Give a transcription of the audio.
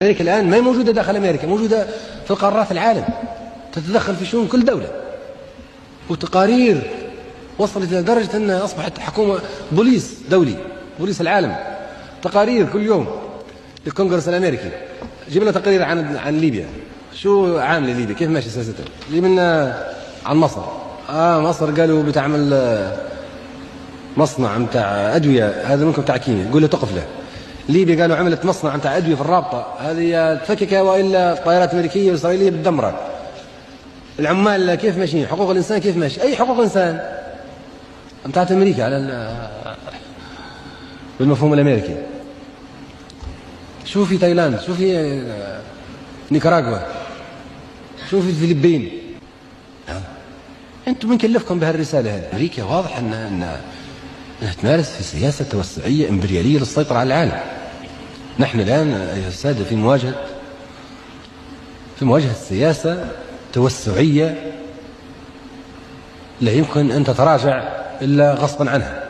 أمريكا الآن ما هي موجودة داخل أمريكا، موجودة في قارات العالم، تتدخل في شؤون كل دولة، وتقارير وصلت إلى درجة أنها أصبحت حكومة بوليس دولي، بوليس العالم. تقارير كل يوم للكونغرس الأمريكي، جيب لنا تقرير عن ليبيا، شو عاملة ليبيا، كيف ماشي سياستها. جيب لنا عن مصر، مصر قالوا بتعمل مصنع متاع أدوية، هذا منكم بتاع كيمياء، يقول له تقف له. ليبيا قالوا عملت مصنع متاع أدوية في الرابطة، هذه تفككها وإلا الطائرات الأمريكية والإسرائيلية بتدمرها. العمال كيف ماشيين، حقوق الإنسان كيف ماشي، أي حقوق إنسان متاعت أمريكا على بالمفهوم الأمريكي. شوفي تايلاند، شوفي نيكاراغوا، شوفي الفلبين. أنتم من كلفكم بهالرسالة هذه؟ أمريكا واضح أنها تمارس في سياسة توسعية إمبريالية للسيطرة على العالم. نحن الآن يا السادة في مواجهة سياسة توسعية لا يمكن أن تتراجع إلا غصبا عنها.